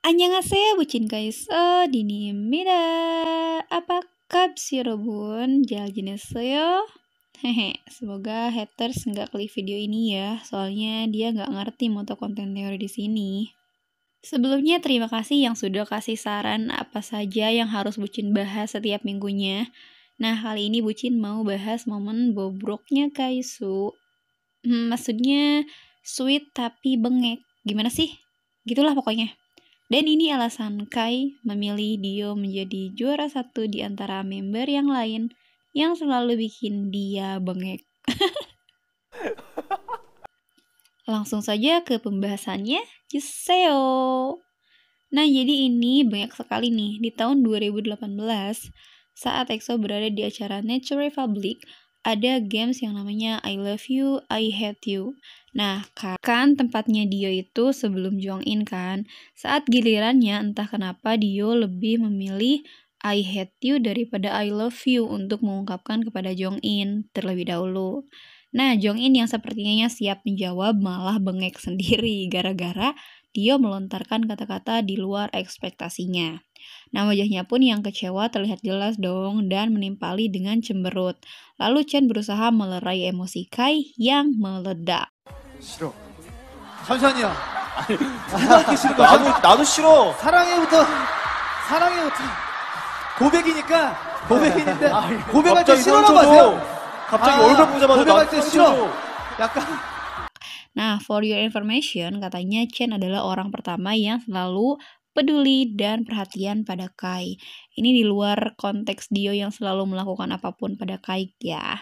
Annyeonghaseyo bucin kaiso dinimida. Apa kabar 여러분? 잘 지냈어요? Hehe, semoga haters nggak klik video ini ya, soalnya dia nggak ngerti moto konten teori di sini. Sebelumnya terima kasih yang sudah kasih saran apa saja yang harus bucin bahas setiap minggunya. Nah, kali ini bucin mau bahas momen bobroknya Kaisu. Maksudnya sweet tapi bengek. Gimana sih? Gitulah pokoknya. Dan ini alasan Kai memilih Dio menjadi juara satu di antara member yang lain yang selalu bikin dia bengek. Langsung saja ke pembahasannya, Juseo. Nah, jadi ini banyak sekali nih. Di tahun 2018, saat EXO berada di acara Nature Republic, ada games yang namanya I Love You, I Hate You. Nah, kan tempatnya Dio itu sebelum Jongin kan. Saat gilirannya, entah kenapa Dio lebih memilih I Hate You daripada I Love You untuk mengungkapkan kepada Jongin terlebih dahulu. Nah, Jongin yang sepertinya siap menjawab malah bengek sendiri gara-gara Dio melontarkan kata-kata di luar ekspektasinya. Nah, wajahnya pun yang kecewa terlihat jelas dong dan menimpali dengan cemberut. Lalu Chen berusaha melerai emosi Kai yang meledak. 싫어. 잠시만요. 누가 이렇게 싫은 거죠? 나도 싫어. 사랑해부터 고백이니까 고백인데 고백할 때 싫어라고 하세요. 갑자기 얼굴 보자마자 고백할 때 싫어. 약간 Nah, for your information, katanya Chen adalah orang pertama yang selalu peduli dan perhatian pada Kai. Ini di luar konteks Dio yang selalu melakukan apapun pada Kai ya.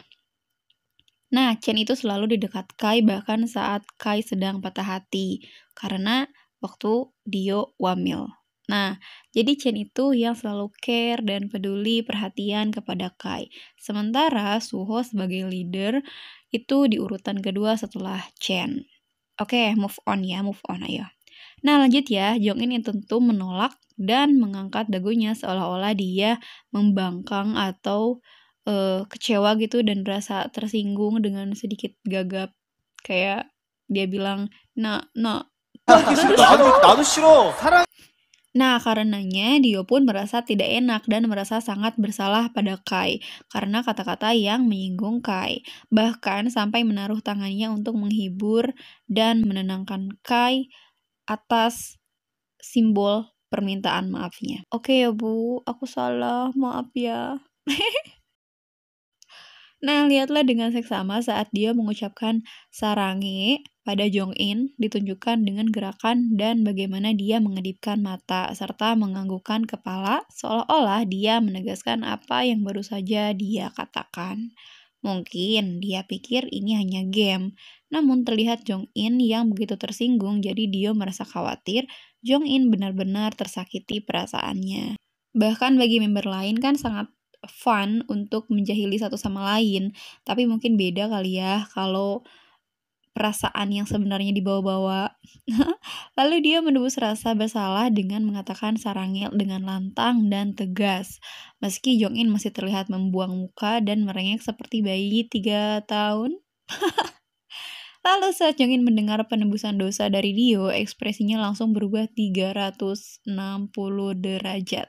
Nah, Chen itu selalu di dekat Kai bahkan saat Kai sedang patah hati karena waktu Dio wamil. Nah, jadi Chen itu yang selalu care dan peduli perhatian kepada Kai. Sementara Suho sebagai leader itu di urutan kedua setelah Chen. Oke, move on ayo. Nah, lanjut ya. Jongin yang tentu menolak dan mengangkat dagunya seolah-olah dia membangkang atau kecewa gitu dan rasa tersinggung dengan sedikit gagap. Kayak dia bilang, 나도 싫어. Nah, karenanya Dio pun merasa tidak enak dan merasa sangat bersalah pada Kai karena kata-kata yang menyinggung Kai. Bahkan sampai menaruh tangannya untuk menghibur dan menenangkan Kai atas simbol permintaan maafnya. Oke ya Bu, aku salah, maaf ya. Nah, lihatlah dengan seksama saat dia mengucapkan sarange pada Jongin ditunjukkan dengan gerakan dan bagaimana dia mengedipkan mata serta menganggukkan kepala seolah-olah dia menegaskan apa yang baru saja dia katakan. Mungkin dia pikir ini hanya game, namun terlihat Jongin yang begitu tersinggung jadi dia merasa khawatir Jongin benar-benar tersakiti perasaannya. Bahkan bagi member lain kan sangat fun untuk menjahili satu sama lain, tapi mungkin beda kali ya kalau perasaan yang sebenarnya dibawa-bawa. Lalu dia menebus rasa bersalah dengan mengatakan sarangnya dengan lantang dan tegas. Meski Jongin masih terlihat membuang muka dan merengek seperti bayi 3 tahun. Lalu saat Jongin mendengar penebusan dosa dari Dio, ekspresinya langsung berubah 360 derajat.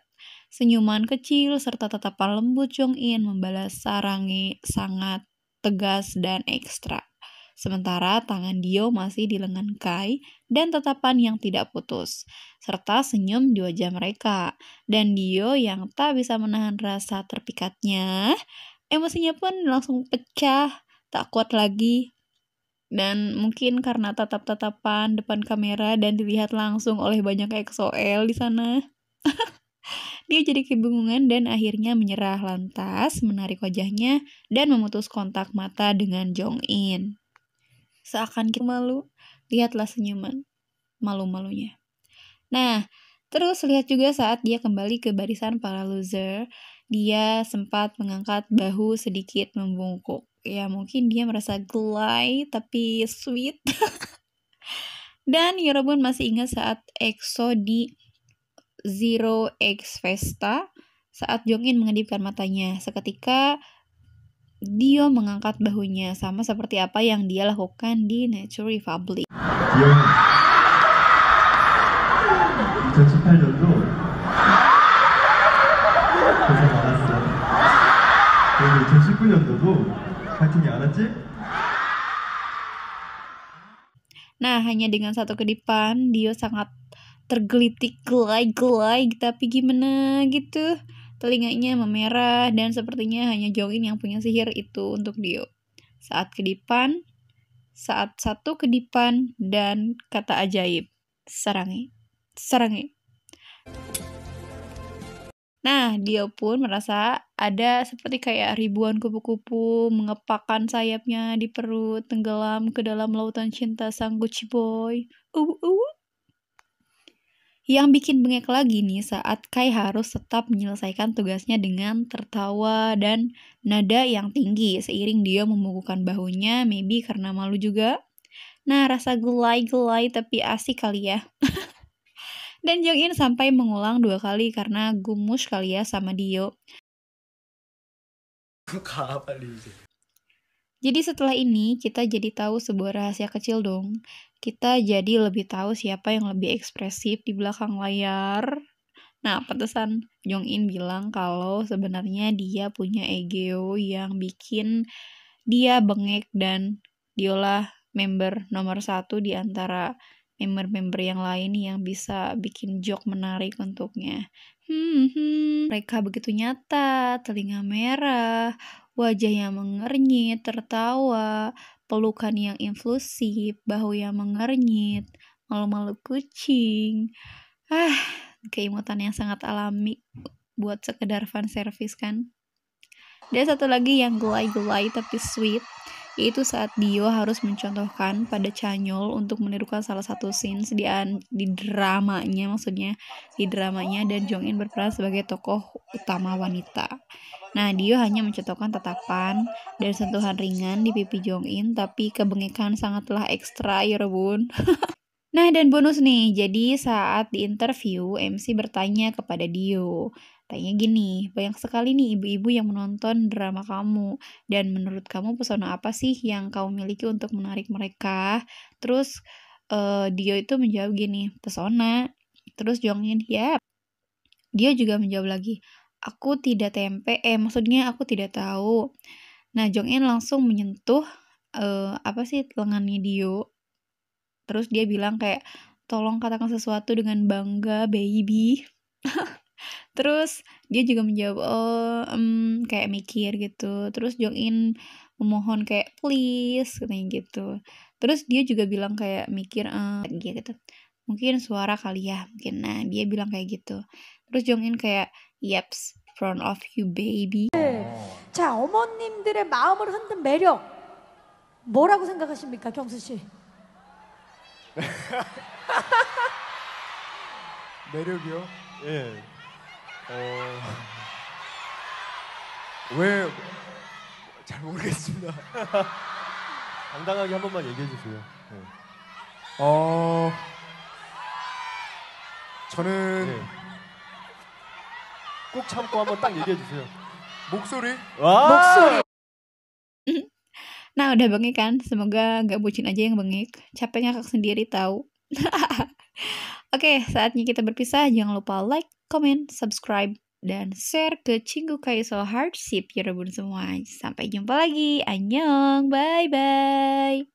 Senyuman kecil serta tatapan lembut Jongin membalas sarange sangat tegas dan ekstra. Sementara tangan Dio masih di lengan Kai dan tatapan yang tidak putus, serta senyum di wajah mereka. Dan Dio yang tak bisa menahan rasa terpikatnya, emosinya pun langsung pecah, tak kuat lagi. Dan mungkin karena tatap-tatapan depan kamera dan dilihat langsung oleh banyak EXO-L di sana. Dia jadi kebingungan dan akhirnya menyerah lantas menarik wajahnya dan memutus kontak mata dengan Jongin. Seakan kita malu, lihatlah senyuman malu-malunya. Nah, terus lihat juga saat dia kembali ke barisan para loser, dia sempat mengangkat bahu sedikit membungkuk. Ya mungkin dia merasa gelai tapi sweet. Dan Yorobun masih ingat saat EXO di Zero X Festa saat Jongin mengedipkan matanya. Seketika Dio mengangkat bahunya sama seperti apa yang dia lakukan di Nature Republic. 2018년도 고생 많았어. 그리고 2019년도도 파이팅이 알았지? Nah, hanya dengan satu kedipan, Dio sangat tergelitik, gelai-gelai, tapi gimana gitu. Telinganya memerah dan sepertinya hanya Jongin yang punya sihir itu untuk Dio. Saat satu kedipan dan kata ajaib, sarangi, sarangi. Nah, Dio pun merasa ada seperti kayak ribuan kupu-kupu mengepakkan sayapnya di perut, tenggelam ke dalam lautan cinta sang Gucci boy. Yang bikin bengek lagi nih saat Kai harus tetap menyelesaikan tugasnya dengan tertawa dan nada yang tinggi seiring dia membukukan bahunya, maybe karena malu juga. Nah, rasa gelai-gelai tapi asik kali ya. Dan Jongin sampai mengulang 2 kali karena gumus kali ya sama Dio. 가 빨리 이제. Jadi setelah ini kita jadi tahu sebuah rahasia kecil dong. Kita jadi lebih tahu siapa yang lebih ekspresif di belakang layar. Nah, pantesan Jongin bilang kalau sebenarnya dia punya ego yang bikin dia bengek dan diolah member nomor 1 di antara member-member yang lain yang bisa bikin joke menarik untuknya. Mereka begitu nyata, telinga merah, wajah yang mengernyit, tertawa, pelukan yang influsif, bahu yang mengernyit, malu-malu kucing. Keimutan yang sangat alami buat sekedar fan service kan. Dan satu lagi yang gelai-gelai tapi sweet, yaitu saat Dio harus mencontohkan pada Chanyol untuk menirukan salah satu scenes di dramanya, dan Jongin berperan sebagai tokoh utama wanita. Nah, Dio hanya mencontohkan tatapan dan sentuhan ringan di pipi Jongin, tapi kebengekan sangatlah ekstra ya rebun. Nah, dan bonus nih, jadi saat di interview, MC bertanya kepada Dio. Tanya gini, banyak sekali nih ibu-ibu yang menonton drama kamu, dan menurut kamu pesona apa sih yang kamu miliki untuk menarik mereka? Terus Dio itu menjawab gini, pesona. Terus Jongin, ya. Dia juga menjawab lagi, aku tidak maksudnya aku tidak tahu. Nah, Jongin langsung menyentuh lengannya Dio. Terus dia bilang kayak, tolong katakan sesuatu dengan bangga, baby. Terus dia juga menjawab, kayak mikir gitu. Terus Jongin memohon kayak, please, katanya gitu. Terus dia juga bilang kayak mikir, gitu. Mungkin suara kali ya, mungkin. Nah, dia bilang kayak gitu. Terus Jongin kayak, yeps, front of you, baby. 자, 어머님들의 마음을 흔든 매력 뭐라고 생각하십니까, 경수 씨? 매력이요? 예. 왜? 잘 모르겠습니다. 당당하게 한 번만 얘기해 주세요. 네. 저는 네. 꼭 참고 한번 딱 얘기해 주세요. 목소리? 와! Nah, udah bengek kan? Semoga gak bucin aja yang bengek. Capek ngakak sendiri tahu. Oke, saatnya kita berpisah. Jangan lupa like, comment, subscribe, dan share ke Cinggu Kaiso Hardship ya rebun semua. Sampai jumpa lagi. Annyeong. Bye-bye.